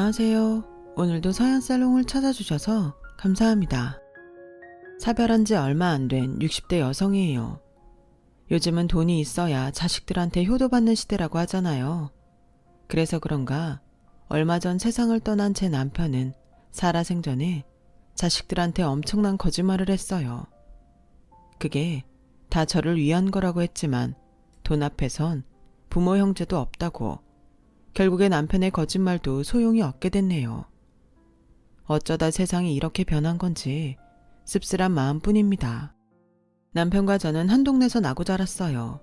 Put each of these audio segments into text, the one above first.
안녕하세요. 오늘도 서양살롱을 찾아주셔서 감사합니다. 사별한 지 얼마 안 된 60대 여성이에요. 요즘은 돈이 있어야 자식들한테 효도받는 시대라고 하잖아요. 그래서 그런가 얼마 전 세상을 떠난 제 남편은 살아생전에 자식들한테 엄청난 거짓말을 했어요. 그게 다 저를 위한 거라고 했지만 돈 앞에선 부모 형제도 없다고, 결국에 남편의 거짓말도 소용이 없게 됐네요. 어쩌다 세상이 이렇게 변한 건지 씁쓸한 마음뿐입니다. 남편과 저는 한 동네에서 나고 자랐어요.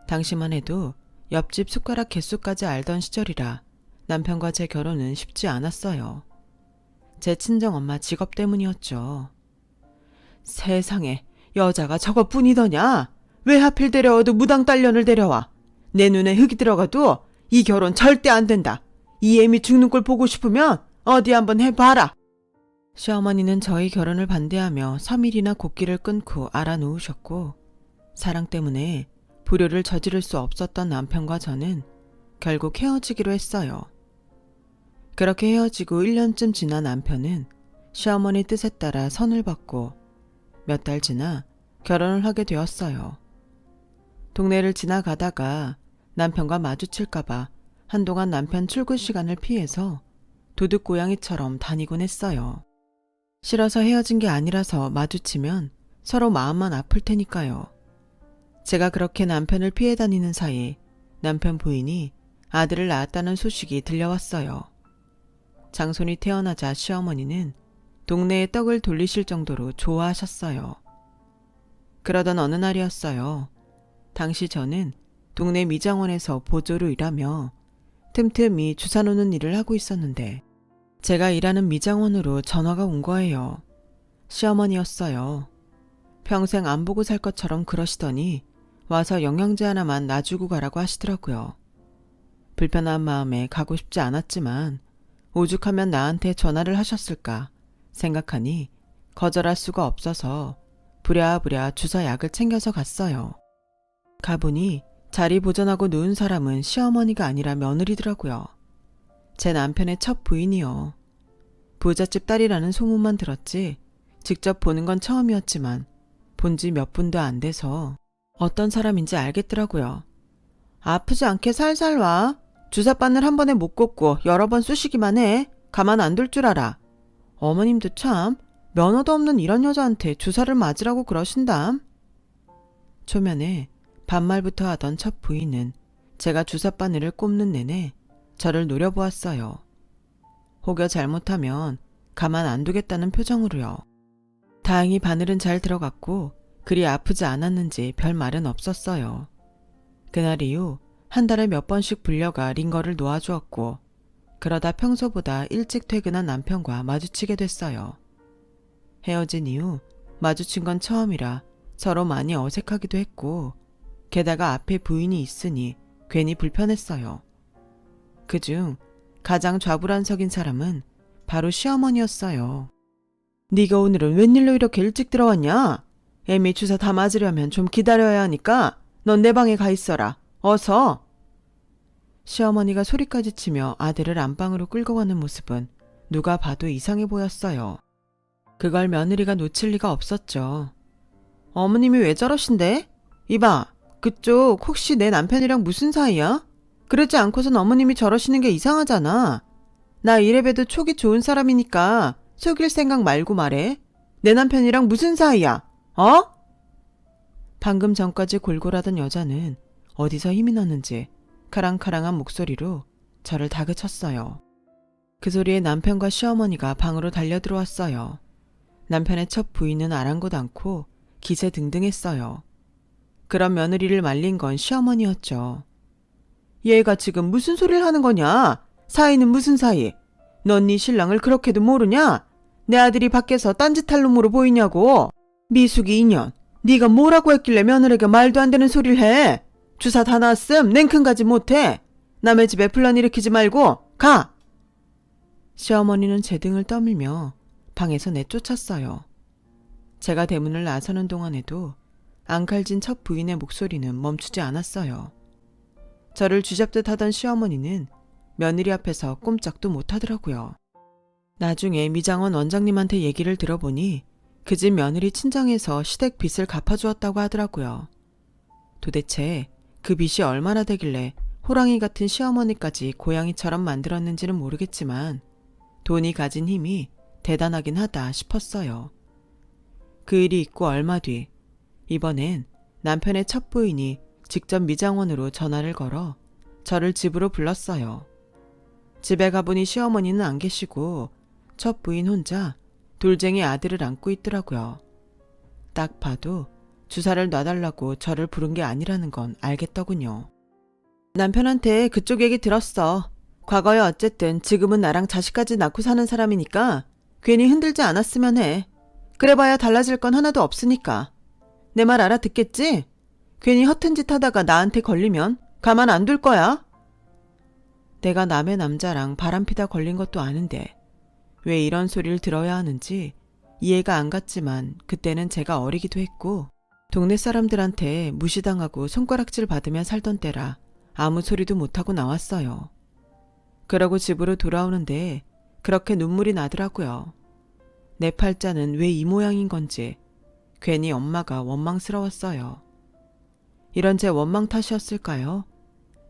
당시만 해도 옆집 숟가락 개수까지 알던 시절이라 남편과 제 결혼은 쉽지 않았어요. 제 친정엄마 직업 때문이었죠. 세상에, 여자가 저것뿐이더냐? 왜 하필 데려와도 무당 딸년을 데려와? 내 눈에 흙이 들어가도 이 결혼 절대 안 된다. 이 애미 죽는 꼴 보고 싶으면 어디 한번 해봐라. 시어머니는 저희 결혼을 반대하며 3일이나 곡기를 끊고 알아놓으셨고, 사랑 때문에 불효를 저지를 수 없었던 남편과 저는 결국 헤어지기로 했어요. 그렇게 헤어지고 1년쯤 지난 남편은 시어머니 뜻에 따라 선을 받고 몇 달 지나 결혼을 하게 되었어요. 동네를 지나가다가 남편과 마주칠까봐 한동안 남편 출근 시간을 피해서 도둑고양이처럼 다니곤 했어요. 싫어서 헤어진 게 아니라서 마주치면 서로 마음만 아플 테니까요. 제가 그렇게 남편을 피해 다니는 사이 남편 부인이 아들을 낳았다는 소식이 들려왔어요. 장손이 태어나자 시어머니는 동네에 떡을 돌리실 정도로 좋아하셨어요. 그러던 어느 날이었어요. 당시 저는 동네 미장원에서 보조로 일하며 틈틈이 주사 놓는 일을 하고 있었는데 제가 일하는 미장원으로 전화가 온 거예요. 시어머니였어요. 평생 안 보고 살 것처럼 그러시더니 와서 영양제 하나만 놔주고 가라고 하시더라고요. 불편한 마음에 가고 싶지 않았지만 오죽하면 나한테 전화를 하셨을까 생각하니 거절할 수가 없어서 부랴부랴 주사약을 챙겨서 갔어요. 가보니 자리 보전하고 누운 사람은 시어머니가 아니라 며느리더라고요. 제 남편의 첫 부인이요. 부잣집 딸이라는 소문만 들었지 직접 보는 건 처음이었지만 본 지 몇 분도 안 돼서 어떤 사람인지 알겠더라고요. 아프지 않게 살살 와. 주사바늘 한 번에 못 꽂고 여러 번 쑤시기만 해. 가만 안 둘 줄 알아. 어머님도 참 면허도 없는 이런 여자한테 주사를 맞으라고 그러신담. 초면에 반말부터 하던 첫 부인은 제가 주사바늘을 꼽는 내내 저를 노려보았어요. 혹여 잘못하면 가만 안 두겠다는 표정으로요. 다행히 바늘은 잘 들어갔고 그리 아프지 않았는지 별 말은 없었어요. 그날 이후 한 달에 몇 번씩 불려가 링거를 놓아주었고, 그러다 평소보다 일찍 퇴근한 남편과 마주치게 됐어요. 헤어진 이후 마주친 건 처음이라 서로 많이 어색하기도 했고, 게다가 앞에 부인이 있으니 괜히 불편했어요. 그중 가장 좌불안석인 사람은 바로 시어머니였어요. 네가 오늘은 웬일로 이렇게 일찍 들어왔냐? 애미 주사 다 맞으려면 좀 기다려야 하니까 넌 내 방에 가 있어라. 어서. 시어머니가 소리까지 치며 아들을 안방으로 끌고 가는 모습은 누가 봐도 이상해 보였어요. 그걸 며느리가 놓칠 리가 없었죠. 어머님이 왜 저러신데? 이봐, 그쪽 혹시 내 남편이랑 무슨 사이야? 그러지 않고선 어머님이 저러시는 게 이상하잖아. 나 이래봬도 촉이 좋은 사람이니까 속일 생각 말고 말해. 내 남편이랑 무슨 사이야? 어? 방금 전까지 골골하던 여자는 어디서 힘이 났는지 카랑카랑한 목소리로 저를 다그쳤어요. 그 소리에 남편과 시어머니가 방으로 달려들어왔어요. 남편의 첫 부인은 아랑곳 않고 기세등등했어요. 그런 며느리를 말린 건 시어머니였죠. 얘가 지금 무슨 소리를 하는 거냐? 사이는 무슨 사이? 넌 네 신랑을 그렇게도 모르냐? 내 아들이 밖에서 딴짓할 놈으로 보이냐고. 미숙이 인연, 네가 뭐라고 했길래 며느리가 말도 안 되는 소리를 해? 주사 다 놨음 냉큼 가지 못해. 남의 집에 분란 일으키지 말고 가. 시어머니는 제 등을 떠밀며 방에서 내쫓았어요. 제가 대문을 나서는 동안에도 앙칼진 첫 부인의 목소리는 멈추지 않았어요. 저를 쥐잡듯 하던 시어머니는 며느리 앞에서 꼼짝도 못하더라고요. 나중에 미장원 원장님한테 얘기를 들어보니 그 집 며느리 친정에서 시댁 빚을 갚아주었다고 하더라고요. 도대체 그 빚이 얼마나 되길래 호랑이 같은 시어머니까지 고양이처럼 만들었는지는 모르겠지만 돈이 가진 힘이 대단하긴 하다 싶었어요. 그 일이 있고 얼마 뒤, 이번엔 남편의 첫 부인이 직접 미장원으로 전화를 걸어 저를 집으로 불렀어요. 집에 가보니 시어머니는 안 계시고 첫 부인 혼자 돌쟁이 아들을 안고 있더라고요. 딱 봐도 주사를 놔달라고 저를 부른 게 아니라는 건 알겠더군요. 남편한테 그쪽 얘기 들었어. 과거에 어쨌든 지금은 나랑 자식까지 낳고 사는 사람이니까 괜히 흔들지 않았으면 해. 그래봐야 달라질 건 하나도 없으니까. 내 말 알아듣겠지? 괜히 허튼 짓 하다가 나한테 걸리면 가만 안 둘 거야. 내가 남의 남자랑 바람피다 걸린 것도 아는데 왜 이런 소리를 들어야 하는지 이해가 안 갔지만 그때는 제가 어리기도 했고 동네 사람들한테 무시당하고 손가락질 받으며 살던 때라 아무 소리도 못하고 나왔어요. 그러고 집으로 돌아오는데 그렇게 눈물이 나더라고요. 내 팔자는 왜 이 모양인 건지 괜히 엄마가 원망스러웠어요. 이런 제 원망 탓이었을까요?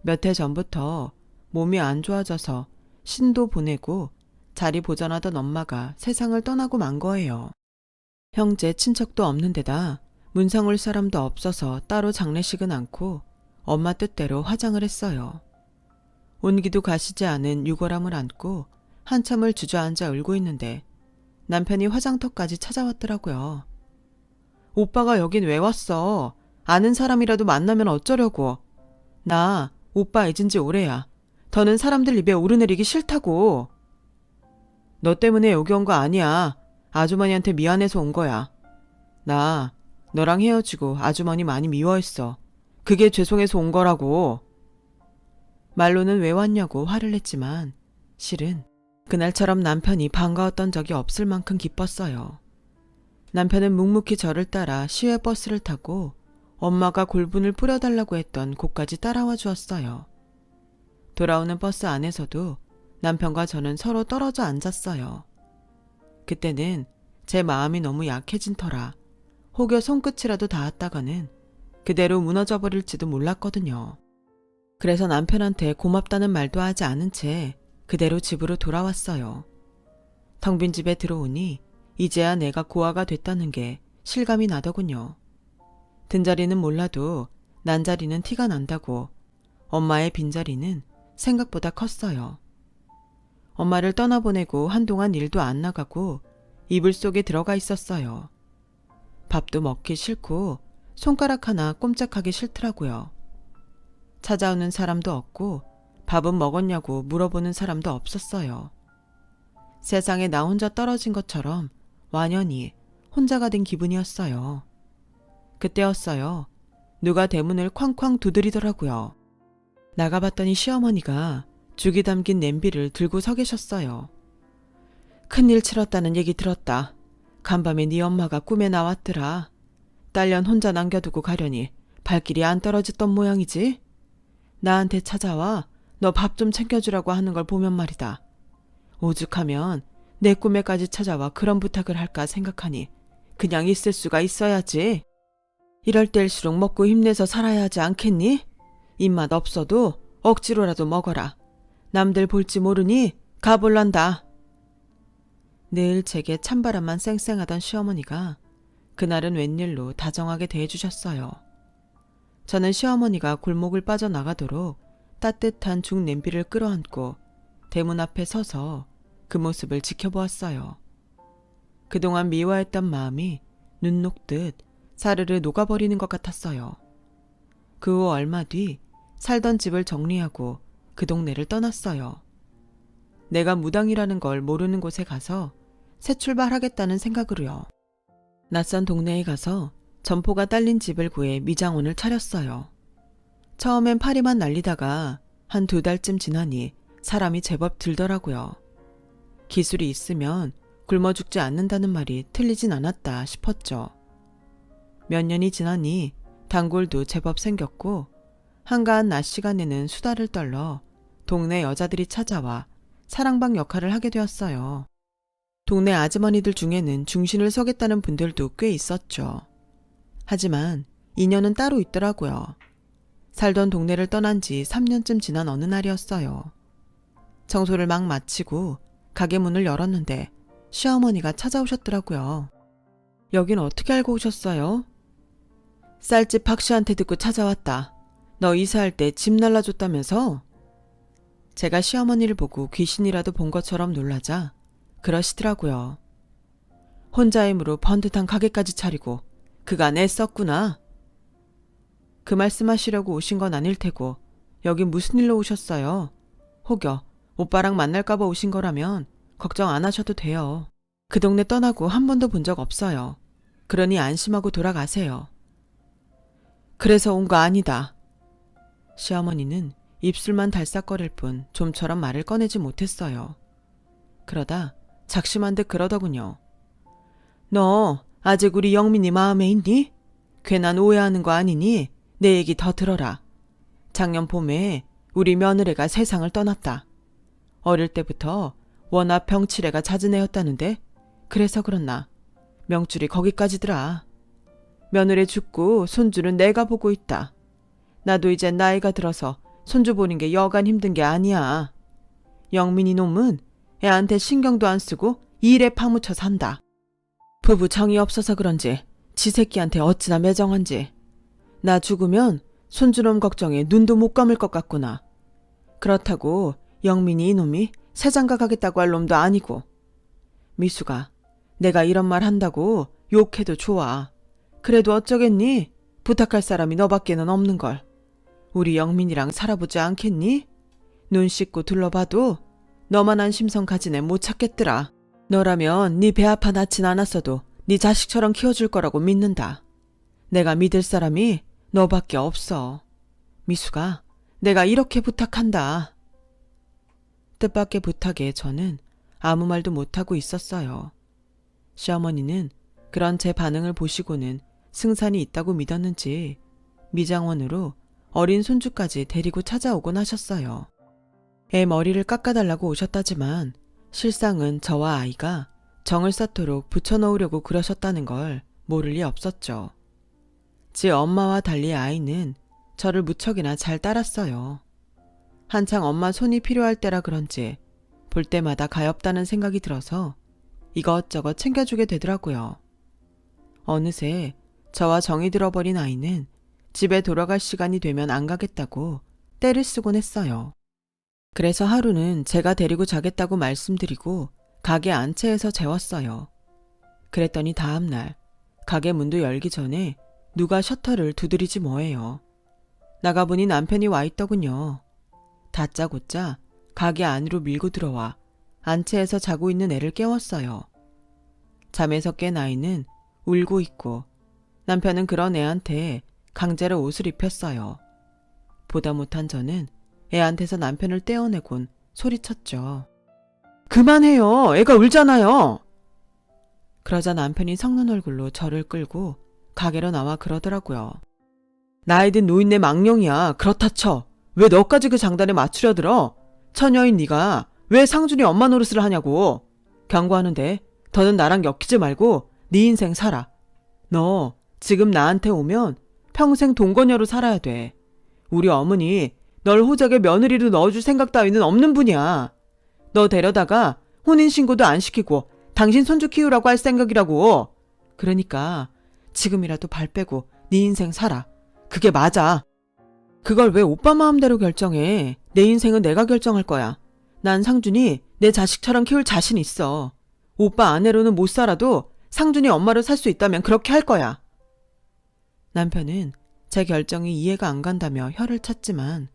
몇 해 전부터 몸이 안 좋아져서 신도 보내고 자리 보전하던 엄마가 세상을 떠나고 만 거예요. 형제 친척도 없는 데다 문상 올 사람도 없어서 따로 장례식은 않고 엄마 뜻대로 화장을 했어요. 온기도 가시지 않은 유골함을 안고 한참을 주저앉아 울고 있는데 남편이 화장터까지 찾아왔더라고요. 오빠가 여긴 왜 왔어? 아는 사람이라도 만나면 어쩌려고. 나 오빠 잊은 지 오래야. 더는 사람들 입에 오르내리기 싫다고. 너 때문에 여기 온 거 아니야. 아주머니한테 미안해서 온 거야. 나 너랑 헤어지고 아주머니 많이 미워했어. 그게 죄송해서 온 거라고. 말로는 왜 왔냐고 화를 냈지만 실은 그날처럼 남편이 반가웠던 적이 없을 만큼 기뻤어요. 남편은 묵묵히 저를 따라 시외버스를 타고 엄마가 골분을 뿌려달라고 했던 곳까지 따라와 주었어요. 돌아오는 버스 안에서도 남편과 저는 서로 떨어져 앉았어요. 그때는 제 마음이 너무 약해진 터라 혹여 손끝이라도 닿았다가는 그대로 무너져 버릴지도 몰랐거든요. 그래서 남편한테 고맙다는 말도 하지 않은 채 그대로 집으로 돌아왔어요. 텅 빈 집에 들어오니 이제야 내가 고아가 됐다는 게 실감이 나더군요. 든자리는 몰라도 난자리는 티가 난다고 엄마의 빈자리는 생각보다 컸어요. 엄마를 떠나보내고 한동안 일도 안 나가고 이불 속에 들어가 있었어요. 밥도 먹기 싫고 손가락 하나 꼼짝하기 싫더라고요. 찾아오는 사람도 없고 밥은 먹었냐고 물어보는 사람도 없었어요. 세상에 나 혼자 떨어진 것처럼 완연히 혼자가 된 기분이었어요. 그때였어요. 누가 대문을 쾅쾅 두드리더라고요. 나가봤더니 시어머니가 죽이 담긴 냄비를 들고 서 계셨어요. 큰일 치렀다는 얘기 들었다. 간밤에 네 엄마가 꿈에 나왔더라. 딸년 혼자 남겨두고 가려니 발길이 안 떨어졌던 모양이지? 나한테 찾아와 너 밥 좀 챙겨주라고 하는 걸 보면 말이다. 오죽하면 내 꿈에까지 찾아와 그런 부탁을 할까 생각하니 그냥 있을 수가 있어야지. 이럴 때일수록 먹고 힘내서 살아야 하지 않겠니? 입맛 없어도 억지로라도 먹어라. 남들 볼지 모르니 가볼란다. 늘 제게 찬바람만 쌩쌩하던 시어머니가 그날은 웬일로 다정하게 대해주셨어요. 저는 시어머니가 골목을 빠져나가도록 따뜻한 죽 냄비를 끌어안고 대문 앞에 서서 그 모습을 지켜보았어요. 그동안 미워했던 마음이 눈 녹듯 사르르 녹아버리는 것 같았어요. 그 후 얼마 뒤 살던 집을 정리하고 그 동네를 떠났어요. 내가 무당이라는 걸 모르는 곳에 가서 새 출발하겠다는 생각으로요. 낯선 동네에 가서 점포가 딸린 집을 구해 미장원을 차렸어요. 처음엔 파리만 날리다가 한 2달쯤 지나니 사람이 제법 들더라고요. 기술이 있으면 굶어 죽지 않는다는 말이 틀리진 않았다 싶었죠. 몇 년이 지나니 단골도 제법 생겼고 한가한 낮 시간에는 수다를 떨러 동네 여자들이 찾아와 사랑방 역할을 하게 되었어요. 동네 아주머니들 중에는 중신을 서겠다는 분들도 꽤 있었죠. 하지만 인연은 따로 있더라고요. 살던 동네를 떠난 지 3년쯤 지난 어느 날이었어요. 청소를 막 마치고 가게 문을 열었는데 시어머니가 찾아오셨더라고요. 여긴 어떻게 알고 오셨어요? 쌀집 박씨한테 듣고 찾아왔다. 너 이사할 때 집 날라줬다면서? 제가 시어머니를 보고 귀신이라도 본 것처럼 놀라자 그러시더라고요. 혼자 힘으로 번듯한 가게까지 차리고 그간 애썼구나. 그 말씀하시려고 오신 건 아닐 테고 여긴 무슨 일로 오셨어요? 혹여 오빠랑 만날까봐 오신 거라면 걱정 안 하셔도 돼요. 그 동네 떠나고 한 번도 본 적 없어요. 그러니 안심하고 돌아가세요. 그래서 온 거 아니다. 시어머니는 입술만 달싹거릴 뿐 좀처럼 말을 꺼내지 못했어요. 그러다 작심한 듯 그러더군요. 너 아직 우리 영민이 마음에 있니? 괜한 오해하는 거 아니니? 내 얘기 더 들어라. 작년 봄에 우리 며느리가 세상을 떠났다. 어릴 때부터 워낙 병치레가 잦은 애였다는데 그래서 그렇나 명줄이 거기까지더라. 며느리 죽고 손주는 내가 보고 있다. 나도 이제 나이가 들어서 손주 보는 게 여간 힘든 게 아니야. 영민이 놈은 애한테 신경도 안 쓰고 일에 파묻혀 산다. 부부 정이 없어서 그런지 지 새끼한테 어찌나 매정한지. 나 죽으면 손주놈 걱정에 눈도 못 감을 것 같구나. 그렇다고 영민이 이놈이 새장가 가겠다고 할 놈도 아니고. 미수가 내가 이런 말 한다고 욕해도 좋아. 그래도 어쩌겠니? 부탁할 사람이 너밖에는 없는걸. 우리 영민이랑 살아보지 않겠니? 눈 씻고 둘러봐도 너만한 심성 가진 애 못 찾겠더라. 너라면 네 배 아파 낳진 않았어도 네 자식처럼 키워줄 거라고 믿는다. 내가 믿을 사람이 너밖에 없어. 미수가 내가 이렇게 부탁한다. 뜻밖의 부탁에 저는 아무 말도 못하고 있었어요. 시어머니는 그런 제 반응을 보시고는 승산이 있다고 믿었는지 미장원으로 어린 손주까지 데리고 찾아오곤 하셨어요. 애 머리를 깎아달라고 오셨다지만 실상은 저와 아이가 정을 쌓도록 붙여넣으려고 그러셨다는 걸 모를 리 없었죠. 지 엄마와 달리 아이는 저를 무척이나 잘 따랐어요. 한창 엄마 손이 필요할 때라 그런지 볼 때마다 가엾다는 생각이 들어서 이것저것 챙겨주게 되더라고요. 어느새 저와 정이 들어버린 아이는 집에 돌아갈 시간이 되면 안 가겠다고 떼를 쓰곤 했어요. 그래서 하루는 제가 데리고 자겠다고 말씀드리고 가게 안채에서 재웠어요. 그랬더니 다음날 가게 문도 열기 전에 누가 셔터를 두드리지 뭐예요. 나가보니 남편이 와 있더군요. 다짜고짜 가게 안으로 밀고 들어와 안채에서 자고 있는 애를 깨웠어요. 잠에서 깬 아이는 울고 있고 남편은 그런 애한테 강제로 옷을 입혔어요. 보다 못한 저는 애한테서 남편을 떼어내곤 소리쳤죠. 그만해요. 애가 울잖아요. 그러자 남편이 섞는 얼굴로 저를 끌고 가게로 나와 그러더라고요. 나이 든 노인네 망령이야. 그렇다 쳐. 왜 너까지 그 장단에 맞추려 들어? 처녀인 네가 왜 상준이 엄마 노릇을 하냐고. 경고하는데 더는 나랑 엮이지 말고 네 인생 살아. 너 지금 나한테 오면 평생 동거녀로 살아야 돼. 우리 어머니 널 호적에 며느리로 넣어줄 생각 따위는 없는 분이야. 너 데려다가 혼인신고도 안 시키고 당신 손주 키우라고 할 생각이라고. 그러니까 지금이라도 발 빼고 네 인생 살아. 그게 맞아. 그걸 왜 오빠 마음대로 결정해. 내 인생은 내가 결정할 거야. 난 상준이 내 자식처럼 키울 자신 있어. 오빠 아내로는 못 살아도 상준이 엄마로 살 수 있다면 그렇게 할 거야. 남편은 제 결정이 이해가 안 간다며 혀를 찼지만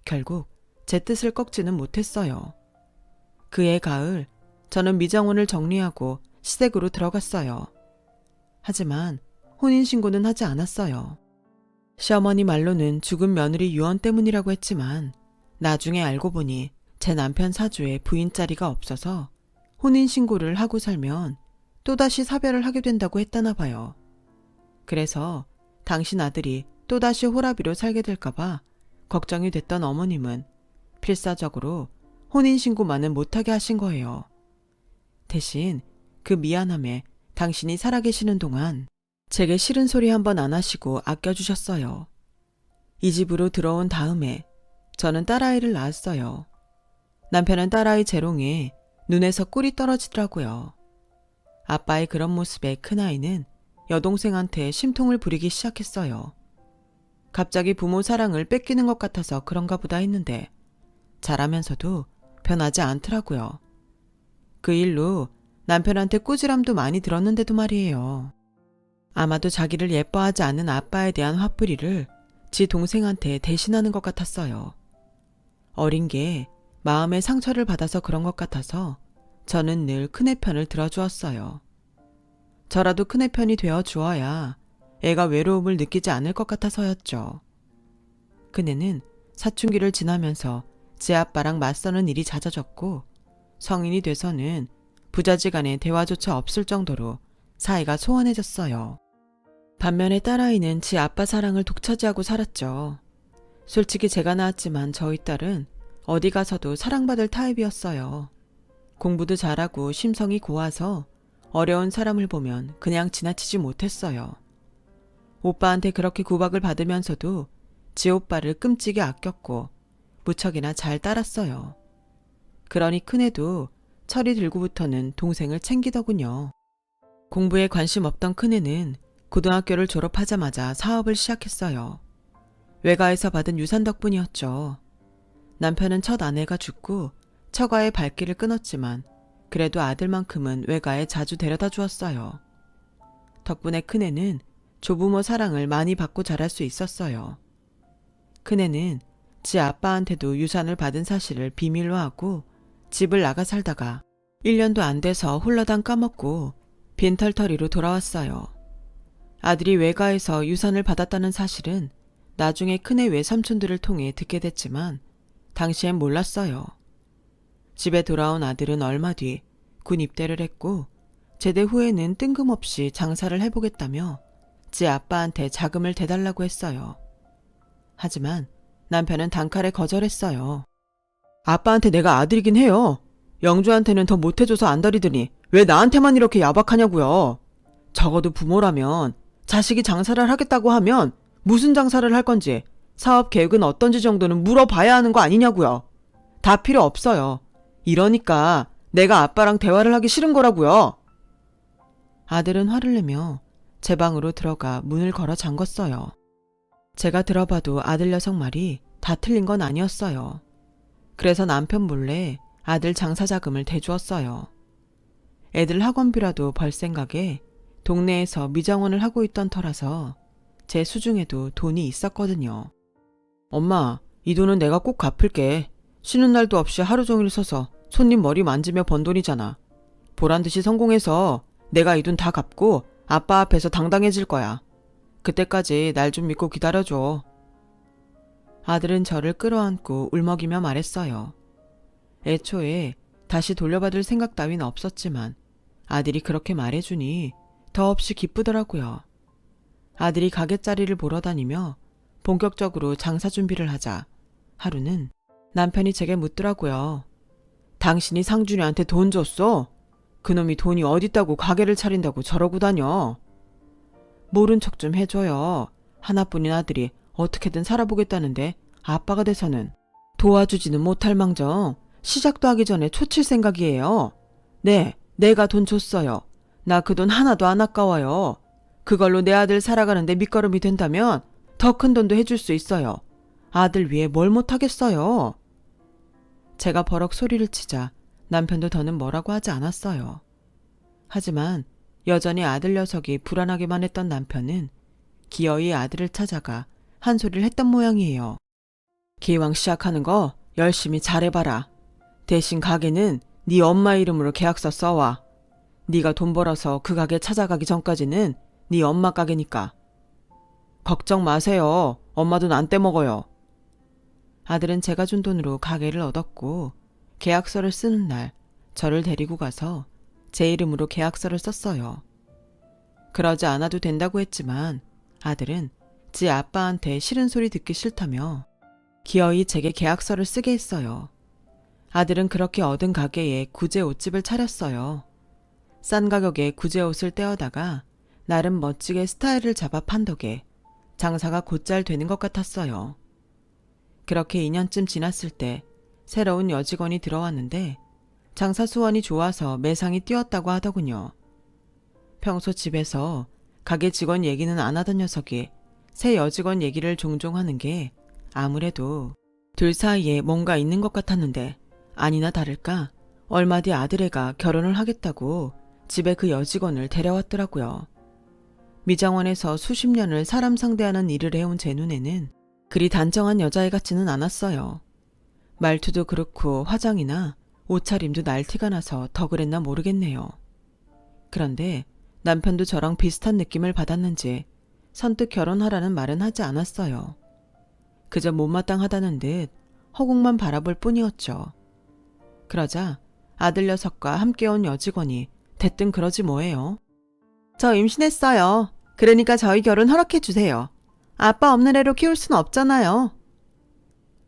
결국 제 뜻을 꺾지는 못했어요. 그해 가을 저는 미장원을 정리하고 시댁으로 들어갔어요. 하지만 혼인신고는 하지 않았어요. 시어머니 말로는 죽은 며느리 유언 때문이라고 했지만 나중에 알고 보니 제 남편 사주에 부인 자리가 없어서 혼인신고를 하고 살면 또다시 사별을 하게 된다고 했다나 봐요. 그래서 당신 아들이 또다시 호라비로 살게 될까봐 걱정이 됐던 어머님은 필사적으로 혼인신고만은 못하게 하신 거예요. 대신 그 미안함에 당신이 살아계시는 동안 제게 싫은 소리 한번 안 하시고 아껴주셨어요. 이 집으로 들어온 다음에 저는 딸아이를 낳았어요. 남편은 딸아이 재롱에 눈에서 꿀이 떨어지더라고요. 아빠의 그런 모습에 큰아이는 여동생한테 심통을 부리기 시작했어요. 갑자기 부모 사랑을 뺏기는 것 같아서 그런가 보다 했는데 자라면서도 변하지 않더라고요. 그 일로 남편한테 꾸지람도 많이 들었는데도 말이에요. 아마도 자기를 예뻐하지 않는 아빠에 대한 화풀이를 지 동생한테 대신하는 것 같았어요. 어린 게 마음의 상처를 받아서 그런 것 같아서 저는 늘 큰애 편을 들어주었어요. 저라도 큰애 편이 되어 주어야 애가 외로움을 느끼지 않을 것 같아서였죠. 큰애는 사춘기를 지나면서 제 아빠랑 맞서는 일이 잦아졌고 성인이 돼서는 부자지간에 대화조차 없을 정도로 사이가 소원해졌어요. 반면에 딸아이는 지 아빠 사랑을 독차지하고 살았죠. 솔직히 제가 낳았지만 저희 딸은 어디 가서도 사랑받을 타입이었어요. 공부도 잘하고 심성이 고와서 어려운 사람을 보면 그냥 지나치지 못했어요. 오빠한테 그렇게 구박을 받으면서도 지 오빠를 끔찍이 아꼈고 무척이나 잘 따랐어요. 그러니 큰애도 철이 들고부터는 동생을 챙기더군요. 공부에 관심 없던 큰애는 고등학교를 졸업하자마자 사업을 시작했어요. 외가에서 받은 유산 덕분이었죠. 남편은 첫 아내가 죽고 처가의 발길을 끊었지만 그래도 아들만큼은 외가에 자주 데려다 주었어요. 덕분에 큰애는 조부모 사랑을 많이 받고 자랄 수 있었어요. 큰애는 지 아빠한테도 유산을 받은 사실을 비밀로 하고 집을 나가 살다가 1년도 안 돼서 홀라당 까먹고 빈털터리로 돌아왔어요. 아들이 외가에서 유산을 받았다는 사실은 나중에 큰애 외삼촌들을 통해 듣게 됐지만 당시엔 몰랐어요. 집에 돌아온 아들은 얼마 뒤 군 입대를 했고 제대 후에는 뜬금없이 장사를 해보겠다며 지 아빠한테 자금을 대달라고 했어요. 하지만 남편은 단칼에 거절했어요. 아빠한테 내가 아들이긴 해요. 영주한테는 더 못해줘서 안달이더니 왜 나한테만 이렇게 야박하냐고요. 적어도 부모라면 자식이 장사를 하겠다고 하면 무슨 장사를 할 건지 사업 계획은 어떤지 정도는 물어봐야 하는 거 아니냐고요. 다 필요 없어요. 이러니까 내가 아빠랑 대화를 하기 싫은 거라고요. 아들은 화를 내며 제 방으로 들어가 문을 걸어 잠궜어요. 제가 들어봐도 아들 녀석 말이 다 틀린 건 아니었어요. 그래서 남편 몰래 아들 장사 자금을 대주었어요. 애들 학원비라도 벌 생각에 동네에서 미장원을 하고 있던 터라서 제 수중에도 돈이 있었거든요. 엄마, 이 돈은 내가 꼭 갚을게. 쉬는 날도 없이 하루 종일 서서 손님 머리 만지며 번 돈이잖아. 보란듯이 성공해서 내가 이 돈 다 갚고 아빠 앞에서 당당해질 거야. 그때까지 날 좀 믿고 기다려줘. 아들은 저를 끌어안고 울먹이며 말했어요. 애초에 다시 돌려받을 생각 따윈 없었지만 아들이 그렇게 말해주니 더없이 기쁘더라고요. 아들이 가게자리를 보러 다니며 본격적으로 장사 준비를 하자 하루는 남편이 제게 묻더라고요. 당신이 상준이한테 돈 줬어? 그놈이 돈이 어딨다고 가게를 차린다고 저러고 다녀. 모른 척 좀 해줘요. 하나뿐인 아들이 어떻게든 살아보겠다는데 아빠가 돼서는 도와주지는 못할 망정 시작도 하기 전에 초칠 생각이에요. 네, 내가 돈 줬어요. 나 그 돈 하나도 안 아까워요. 그걸로 내 아들 살아가는데 밑거름이 된다면 더 큰 돈도 해줄 수 있어요. 아들 위해 뭘 못하겠어요. 제가 버럭 소리를 치자 남편도 더는 뭐라고 하지 않았어요. 하지만 여전히 아들 녀석이 불안하게만 했던 남편은 기어이 아들을 찾아가 한 소리를 했던 모양이에요. 기왕 시작하는 거 열심히 잘해봐라. 대신 가게는 네 엄마 이름으로 계약서 써와. 네가 돈 벌어서 그 가게 찾아가기 전까지는 네 엄마 가게니까. 걱정 마세요. 엄마 돈 안 떼먹어요. 아들은 제가 준 돈으로 가게를 얻었고 계약서를 쓰는 날 저를 데리고 가서 제 이름으로 계약서를 썼어요. 그러지 않아도 된다고 했지만 아들은 지 아빠한테 싫은 소리 듣기 싫다며 기어이 제게 계약서를 쓰게 했어요. 아들은 그렇게 얻은 가게에 구제 옷집을 차렸어요. 싼 가격에 구제 옷을 떼어다가 나름 멋지게 스타일을 잡아 판 덕에 장사가 곧잘 되는 것 같았어요. 그렇게 2년쯤 지났을 때 새로운 여직원이 들어왔는데 장사 수완이 좋아서 매상이 뛰었다고 하더군요. 평소 집에서 가게 직원 얘기는 안 하던 녀석이 새 여직원 얘기를 종종 하는 게 아무래도 둘 사이에 뭔가 있는 것 같았는데 아니나 다를까 얼마 뒤 아들애가 결혼을 하겠다고 집에 그 여직원을 데려왔더라고요. 미장원에서 수십 년을 사람 상대하는 일을 해온 제 눈에는 그리 단정한 여자애 같지는 않았어요. 말투도 그렇고 화장이나 옷차림도 날티가 나서 더 그랬나 모르겠네요. 그런데 남편도 저랑 비슷한 느낌을 받았는지 선뜻 결혼하라는 말은 하지 않았어요. 그저 못마땅하다는 듯 허공만 바라볼 뿐이었죠. 그러자 아들 녀석과 함께 온 여직원이 대뜸 그러지 뭐예요. 저 임신했어요. 그러니까 저희 결혼 허락해 주세요. 아빠 없는 애로 키울 순 없잖아요.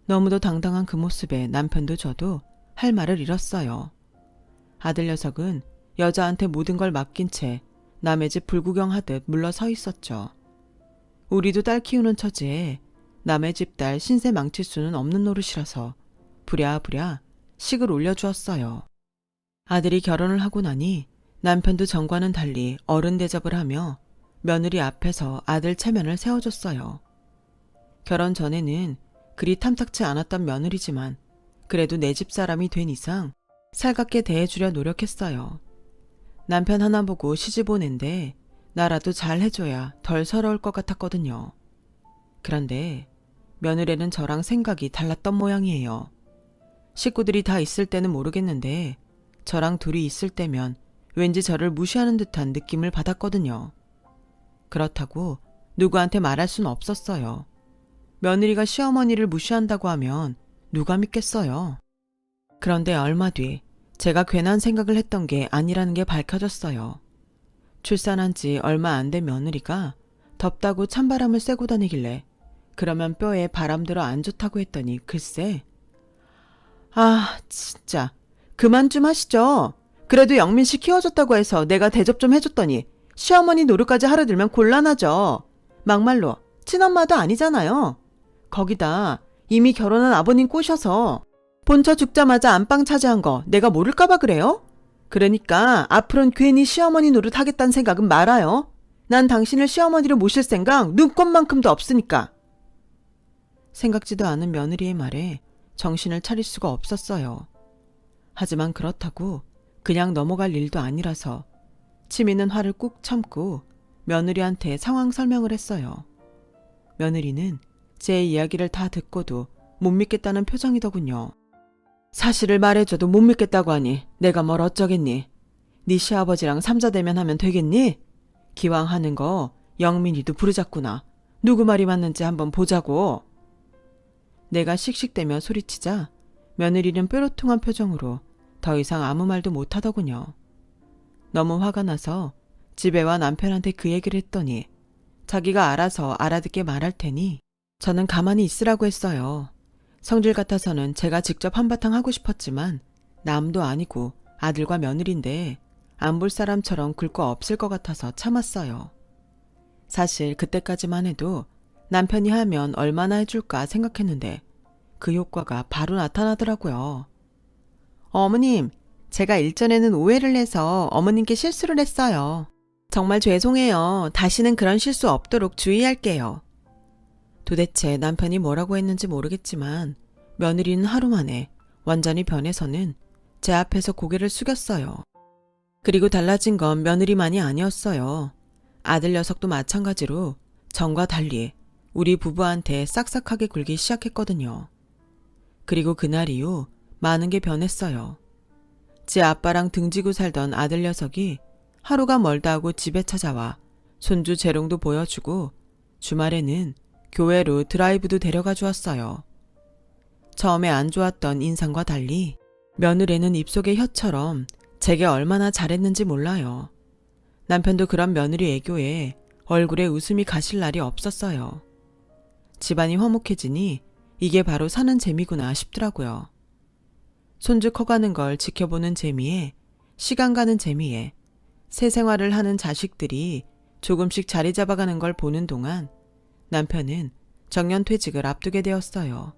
너무도 당당한 그 모습에 남편도 저도 할 말을 잃었어요. 아들 녀석은 여자한테 모든 걸 맡긴 채 남의 집 불구경하듯 물러서 있었죠. 우리도 딸 키우는 처지에 남의 집 딸 신세 망칠 수는 없는 노릇이라서 부랴부랴 식을 올려주었어요. 아들이 결혼을 하고 나니 남편도 전과는 달리 어른 대접을 하며 며느리 앞에서 아들 체면을 세워줬어요. 결혼 전에는 그리 탐탁치 않았던 며느리지만 그래도 내 집 사람이 된 이상 살갑게 대해주려 노력했어요. 남편 하나 보고 시집 오는데 나라도 잘 해줘야 덜 서러울 것 같았거든요. 그런데 며느리는 저랑 생각이 달랐던 모양이에요. 식구들이 다 있을 때는 모르겠는데 저랑 둘이 있을 때면 왠지 저를 무시하는 듯한 느낌을 받았거든요. 그렇다고 누구한테 말할 순 없었어요. 며느리가 시어머니를 무시한다고 하면 누가 믿겠어요. 그런데 얼마 뒤 제가 괜한 생각을 했던 게 아니라는 게 밝혀졌어요. 출산한 지 얼마 안 된 며느리가 덥다고 찬바람을 쐬고 다니길래 그러면 뼈에 바람 들어 안 좋다고 했더니 글쎄. 아 진짜 그만 좀 하시죠. 그래도 영민 씨 키워줬다고 해서 내가 대접 좀 해줬더니 시어머니 노릇까지 하려 들면 곤란하죠. 막말로 친엄마도 아니잖아요. 거기다 이미 결혼한 아버님 꼬셔서 본처 죽자마자 안방 차지한 거 내가 모를까봐 그래요? 그러니까 앞으로는 괜히 시어머니 노릇 하겠다는 생각은 말아요. 난 당신을 시어머니로 모실 생각 눈꼽만큼도 없으니까. 생각지도 않은 며느리의 말에 정신을 차릴 수가 없었어요. 하지만 그렇다고 그냥 넘어갈 일도 아니라서 치미는 화를 꾹 참고 며느리한테 상황 설명을 했어요. 며느리는 제 이야기를 다 듣고도 못 믿겠다는 표정이더군요. 사실을 말해줘도 못 믿겠다고 하니 내가 뭘 어쩌겠니? 네 시아버지랑 삼자대면 하면 되겠니? 기왕 하는 거 영민이도 부르자꾸나. 누구 말이 맞는지 한번 보자고. 내가 씩씩대며 소리치자 며느리는 뾰로통한 표정으로 더 이상 아무 말도 못하더군요. 너무 화가 나서 집에 와 남편한테 그 얘기를 했더니 자기가 알아서 알아듣게 말할 테니 저는 가만히 있으라고 했어요. 성질 같아서는 제가 직접 한바탕 하고 싶었지만 남도 아니고 아들과 며느리인데 안 볼 사람처럼 굴 거 없을 것 같아서 참았어요. 사실 그때까지만 해도 남편이 하면 얼마나 해줄까 생각했는데 그 효과가 바로 나타나더라고요. 어머님, 제가 일전에는 오해를 해서 어머님께 실수를 했어요. 정말 죄송해요. 다시는 그런 실수 없도록 주의할게요. 도대체 남편이 뭐라고 했는지 모르겠지만 며느리는 하루 만에 완전히 변해서는 제 앞에서 고개를 숙였어요. 그리고 달라진 건 며느리만이 아니었어요. 아들 녀석도 마찬가지로 전과 달리 우리 부부한테 싹싹하게 굴기 시작했거든요. 그리고 그날 이후 많은 게 변했어요. 제 아빠랑 등지고 살던 아들 녀석이 하루가 멀다 하고 집에 찾아와 손주 재롱도 보여주고 주말에는 교회로 드라이브도 데려가 주었어요. 처음에 안 좋았던 인상과 달리 며느리는 입속의 혀처럼 제게 얼마나 잘했는지 몰라요. 남편도 그런 며느리 애교에 얼굴에 웃음이 가실 날이 없었어요. 집안이 화목해지니 이게 바로 사는 재미구나 싶더라고요. 손주 커가는 걸 지켜보는 재미에, 시간 가는 재미에, 새 생활을 하는 자식들이 조금씩 자리 잡아가는 걸 보는 동안 남편은 정년퇴직을 앞두게 되었어요.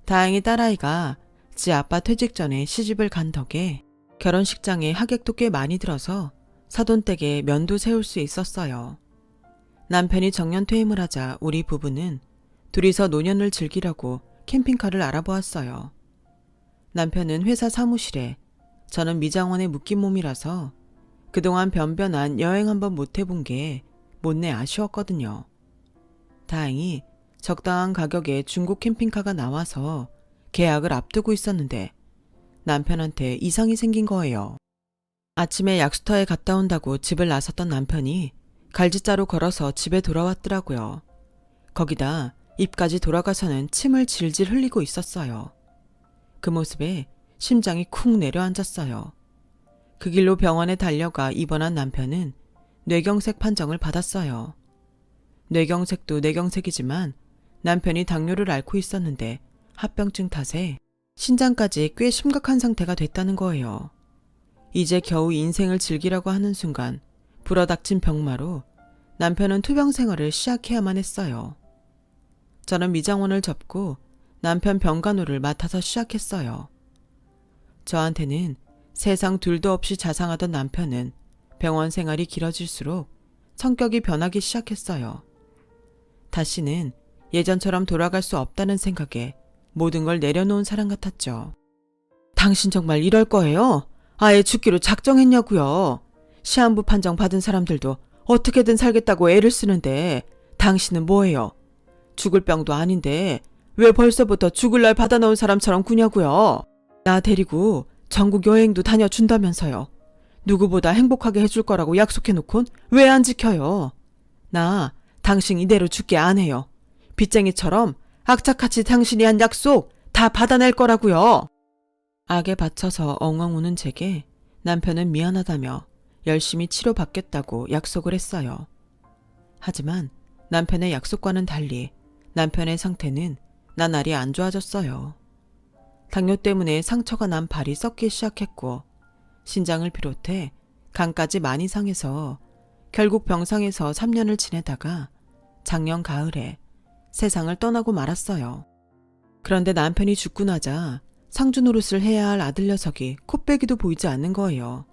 다행히 딸아이가 지 아빠 퇴직 전에 시집을 간 덕에 결혼식장에 하객도 꽤 많이 들어서 사돈댁에 면도 세울 수 있었어요. 남편이 정년퇴임을 하자 우리 부부는 둘이서 노년을 즐기려고 캠핑카를 알아보았어요. 남편은 회사 사무실에, 저는 미장원에 묶인 몸이라서 그동안 변변한 여행 한번 못 해본 게 못내 아쉬웠거든요. 다행히 적당한 가격에 중고 캠핑카가 나와서 계약을 앞두고 있었는데 남편한테 이상이 생긴 거예요. 아침에 약수터에 갔다 온다고 집을 나섰던 남편이 갈지자로 걸어서 집에 돌아왔더라고요. 거기다 입까지 돌아가서는 침을 질질 흘리고 있었어요. 그 모습에 심장이 쿵 내려앉았어요. 그 길로 병원에 달려가 입원한 남편은 뇌경색 판정을 받았어요. 뇌경색도 뇌경색이지만 남편이 당뇨를 앓고 있었는데 합병증 탓에 신장까지 꽤 심각한 상태가 됐다는 거예요. 이제 겨우 인생을 즐기라고 하는 순간 불어닥친 병마로 남편은 투병 생활을 시작해야만 했어요. 저는 미장원을 접고 남편 병간호를 맡아서 시작했어요. 저한테는 세상 둘도 없이 자상하던 남편은 병원 생활이 길어질수록 성격이 변하기 시작했어요. 다시는 예전처럼 돌아갈 수 없다는 생각에 모든 걸 내려놓은 사람 같았죠. 당신 정말 이럴 거예요? 아예 죽기로 작정했냐고요. 시한부 판정 받은 사람들도 어떻게든 살겠다고 애를 쓰는데 당신은 뭐예요? 죽을 병도 아닌데 왜 벌써부터 죽을 날 받아놓은 사람처럼 구냐고요. 나 데리고 전국 여행도 다녀준다면서요. 누구보다 행복하게 해줄 거라고 약속해놓곤 왜 안 지켜요? 나 당신 이대로 죽게 안 해요. 빚쟁이처럼 악착같이 당신이 한 약속 다 받아낼 거라고요. 악에 받쳐서 엉엉 우는 제게 남편은 미안하다며 열심히 치료받겠다고 약속을 했어요. 하지만 남편의 약속과는 달리 남편의 상태는 나날이 안 좋아졌어요. 당뇨 때문에 상처가 난 발이 썩기 시작했고 신장을 비롯해 간까지 많이 상해서 결국 병상에서 3년을 지내다가 작년 가을에 세상을 떠나고 말았어요. 그런데 남편이 죽고 나자 상주 노릇을 해야 할 아들 녀석이 코빼기도 보이지 않는 거예요.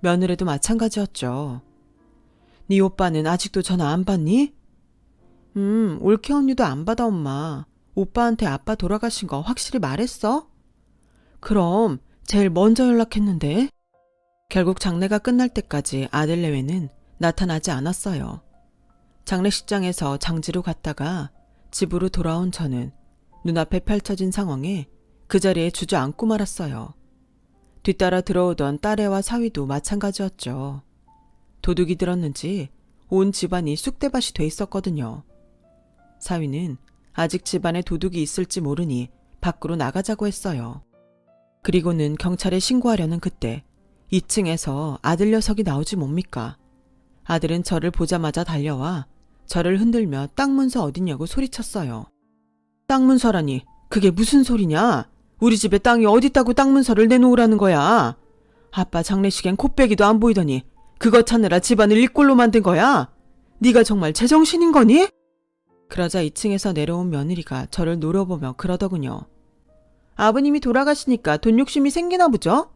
며느리도 마찬가지였죠. 네 오빠는 아직도 전화 안 받니? 올케 언니도 안 받아 엄마. 오빠한테 아빠 돌아가신 거 확실히 말했어? 그럼 제일 먼저 연락했는데? 결국 장례가 끝날 때까지 아들 내외는 나타나지 않았어요. 장례식장에서 장지로 갔다가 집으로 돌아온 저는 눈앞에 펼쳐진 상황에 그 자리에 주저앉고 말았어요. 뒤따라 들어오던 딸애와 사위도 마찬가지였죠. 도둑이 들었는지 온 집안이 쑥대밭이 돼 있었거든요. 사위는 아직 집안에 도둑이 있을지 모르니 밖으로 나가자고 했어요. 그리고는 경찰에 신고하려는 그때 2층에서 아들 녀석이 나오지 뭡니까? 아들은 저를 보자마자 달려와 저를 흔들며 땅 문서 어딨냐고 소리쳤어요. 땅 문서라니 그게 무슨 소리냐? 우리 집에 땅이 어딨다고 땅 문서를 내놓으라는 거야? 아빠 장례식엔 코빼기도 안 보이더니 그거 찾느라 집안을 이 꼴로 만든 거야? 네가 정말 제정신인 거니? 그러자 2층에서 내려온 며느리가 저를 노려보며 그러더군요. 아버님이 돌아가시니까 돈 욕심이 생기나 보죠?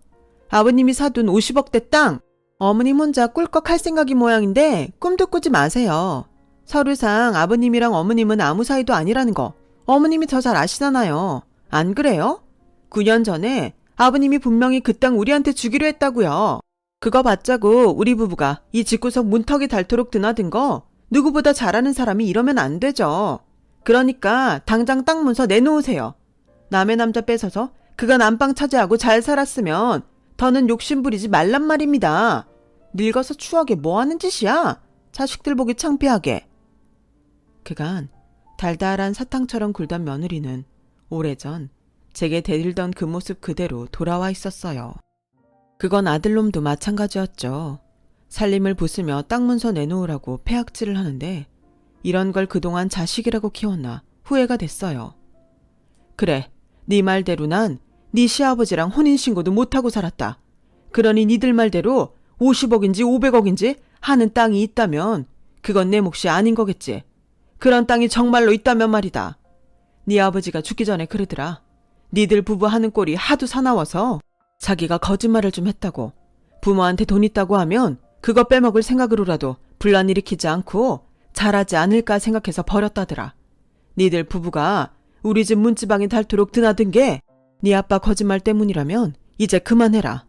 아버님이 사둔 50억대 땅 어머님 혼자 꿀꺽 할 생각이 모양인데 꿈도 꾸지 마세요. 서류상 아버님이랑 어머님은 아무 사이도 아니라는 거 어머님이 더 잘 아시잖아요. 안 그래요? 9년 전에 아버님이 분명히 그 땅 우리한테 주기로 했다고요. 그거 받자고 우리 부부가 이 집구석 문턱이 닳도록 드나든 거 누구보다 잘하는 사람이 이러면 안 되죠. 그러니까 당장 땅 문서 내놓으세요. 남의 남자 뺏어서 그가 남방 차지하고 잘 살았으면 더는 욕심 부리지 말란 말입니다. 늙어서 추하게 뭐하는 짓이야? 자식들 보기 창피하게. 그간 달달한 사탕처럼 굴던 며느리는 오래전 제게 대들던 그 모습 그대로 돌아와 있었어요. 그건 아들놈도 마찬가지였죠. 살림을 부수며 땅 문서 내놓으라고 폐악질을 하는데 이런 걸 그동안 자식이라고 키웠나 후회가 됐어요. 그래, 네 말대로 난 네 시아버지랑 혼인신고도 못하고 살았다. 그러니 니들 말대로 50억인지 500억인지 하는 땅이 있다면 그건 내 몫이 아닌 거겠지. 그런 땅이 정말로 있다면 말이다. 네 아버지가 죽기 전에 그러더라. 니들 부부 하는 꼴이 하도 사나워서 자기가 거짓말을 좀 했다고. 부모한테 돈 있다고 하면 그거 빼먹을 생각으로라도 분란 일으키지 않고 잘하지 않을까 생각해서 버렸다더라. 니들 부부가 우리 집 문지방에 닳도록 드나든 게 네 아빠 거짓말 때문이라면 이제 그만해라.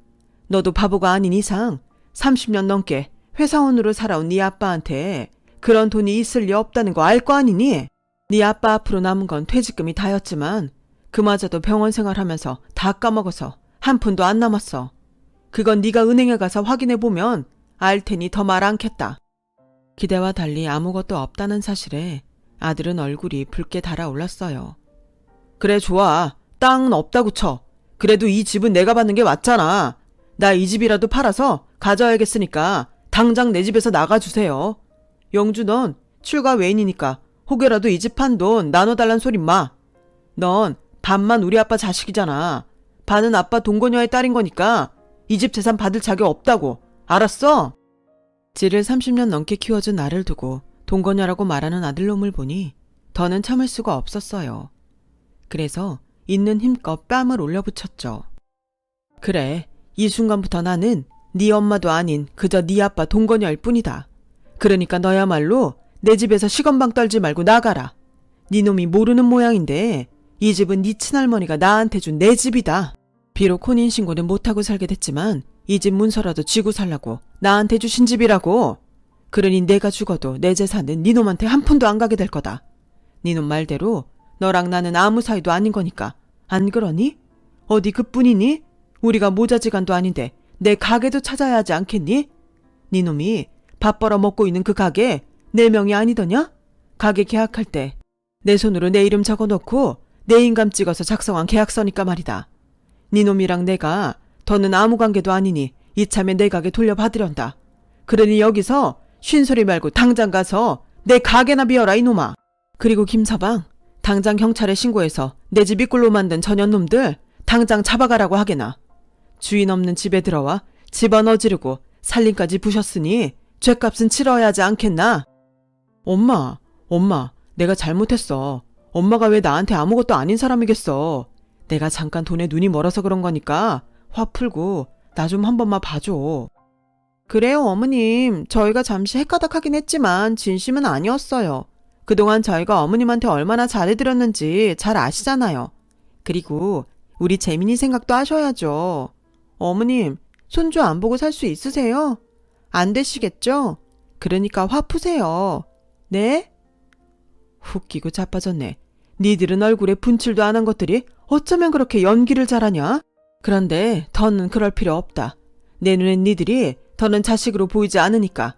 너도 바보가 아닌 이상 30년 넘게 회사원으로 살아온 네 아빠한테 그런 돈이 있을 리 없다는 거 알 거 아니니? 네 아빠 앞으로 남은 건 퇴직금이 다였지만 그마저도 병원 생활하면서 다 까먹어서 한 푼도 안 남았어. 그건 네가 은행에 가서 확인해보면 알 테니 더 말 않겠다. 기대와 달리 아무것도 없다는 사실에 아들은 얼굴이 붉게 달아올랐어요. 그래 좋아. 땅은 없다고 쳐. 그래도 이 집은 내가 받는 게 맞잖아. 나 이 집이라도 팔아서 가져야겠으니까 당장 내 집에서 나가주세요. 영주 넌 출가 외인이니까 혹여라도 이 집 판 돈 나눠달란 소린 마. 넌 반만 우리 아빠 자식이잖아. 반은 아빠 동거녀의 딸인 거니까 이 집 재산 받을 자격 없다고. 알았어? 지를 30년 넘게 키워준 나를 두고 동거녀라고 말하는 아들놈을 보니 더는 참을 수가 없었어요. 그래서 있는 힘껏 뺨을 올려붙였죠. 그래, 이 순간부터 나는 네 엄마도 아닌 그저 네 아빠 동거녀일 뿐이다. 그러니까 너야말로 내 집에서 시건방 떨지 말고 나가라. 네 놈이 모르는 모양인데 이 집은 네 친할머니가 나한테 준 내 집이다. 비록 혼인신고는 못하고 살게 됐지만 이 집 문서라도 쥐고 살라고 나한테 주신 집이라고. 그러니 내가 죽어도 내 재산은 네 놈한테 한 푼도 안 가게 될 거다. 네 놈 말대로 너랑 나는 아무 사이도 아닌 거니까. 안 그러니? 어디 그뿐이니? 우리가 모자지간도 아닌데 내 가게도 찾아야 하지 않겠니? 네 놈이 밥 벌어 먹고 있는 그 가게 내 명이 아니더냐? 가게 계약할 때 내 손으로 내 이름 적어놓고 내 인감 찍어서 작성한 계약서니까 말이다. 네 놈이랑 내가 더는 아무 관계도 아니니 이참에 내 가게 돌려받으련다. 그러니 여기서 쉰소리 말고 당장 가서 내 가게나 비워라 이놈아. 그리고 김서방, 당장 경찰에 신고해서 내 집 이꼴로 만든 전현놈들 당장 잡아가라고 하게나. 주인 없는 집에 들어와 집어넣어지르고 살림까지 부셨으니 죗값은 치러야 하지 않겠나? 엄마, 내가 잘못했어. 엄마가 왜 나한테 아무것도 아닌 사람이겠어. 내가 잠깐 돈에 눈이 멀어서 그런 거니까 화 풀고 나 좀 한 번만 봐줘. 그래요 어머님. 저희가 잠시 헷가닥하긴 했지만 진심은 아니었어요. 그동안 저희가 어머님한테 얼마나 잘해드렸는지 잘 아시잖아요. 그리고 우리 재민이 생각도 하셔야죠. 어머님, 손주 안 보고 살 수 있으세요? 안 되시겠죠? 그러니까 화 푸세요. 네? 훅 끼고 자빠졌네. 니들은 얼굴에 분칠도 안 한 것들이 어쩌면 그렇게 연기를 잘하냐? 그런데 더는 그럴 필요 없다. 내 눈엔 니들이 더는 자식으로 보이지 않으니까.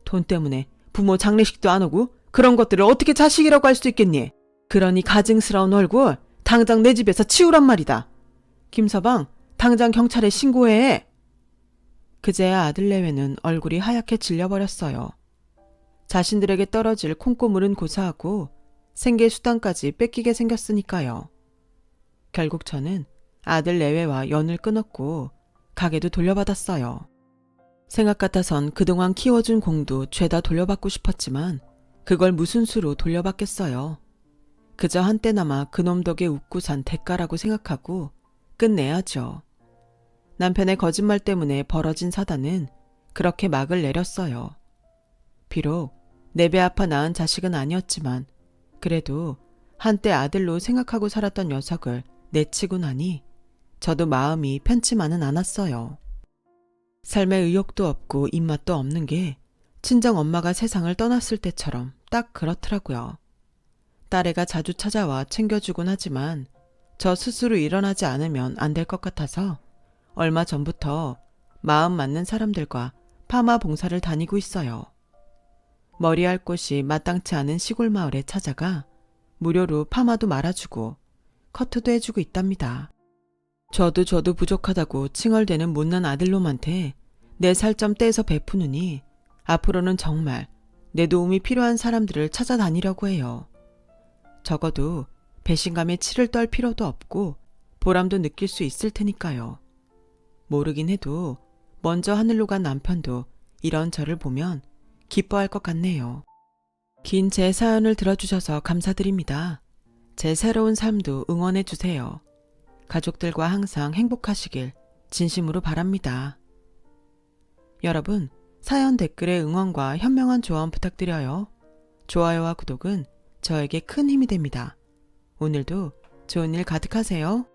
돈 때문에 부모 장례식도 안 오고 그런 것들을 어떻게 자식이라고 할 수 있겠니? 그러니 가증스러운 얼굴 당장 내 집에서 치우란 말이다. 김서방, 당장 경찰에 신고해. 그제야 아들 내외는 얼굴이 하얗게 질려버렸어요. 자신들에게 떨어질 콩고물은 고사하고 생계 수단까지 뺏기게 생겼으니까요. 결국 저는 아들 내외와 연을 끊었고 가게도 돌려받았어요. 생각 같아선 그동안 키워준 공도 죄다 돌려받고 싶었지만 그걸 무슨 수로 돌려받겠어요. 그저 한때나마 그놈 덕에 웃고 산 대가라고 생각하고 끝내야죠. 남편의 거짓말 때문에 벌어진 사단은 그렇게 막을 내렸어요. 비록 내 배 아파 낳은 자식은 아니었지만 그래도 한때 아들로 생각하고 살았던 녀석을 내치고 나니 저도 마음이 편치만은 않았어요. 삶에 의욕도 없고 입맛도 없는 게 친정 엄마가 세상을 떠났을 때처럼 딱 그렇더라고요. 딸애가 자주 찾아와 챙겨주곤 하지만 저 스스로 일어나지 않으면 안 될 것 같아서 얼마 전부터 마음 맞는 사람들과 파마 봉사를 다니고 있어요. 머리할 곳이 마땅치 않은 시골 마을에 찾아가 무료로 파마도 말아주고 커트도 해주고 있답니다. 저도 부족하다고 칭얼대는 못난 아들놈한테 내 살 좀 떼서 베푸느니 앞으로는 정말 내 도움이 필요한 사람들을 찾아다니려고 해요. 적어도 배신감에 치를 떨 필요도 없고 보람도 느낄 수 있을 테니까요. 모르긴 해도 먼저 하늘로 간 남편도 이런 저를 보면 기뻐할 것 같네요. 긴 제 사연을 들어주셔서 감사드립니다. 제 새로운 삶도 응원해 주세요. 가족들과 항상 행복하시길 진심으로 바랍니다. 여러분, 사연 댓글에 응원과 현명한 조언 부탁드려요. 좋아요와 구독은 저에게 큰 힘이 됩니다. 오늘도 좋은 일 가득하세요.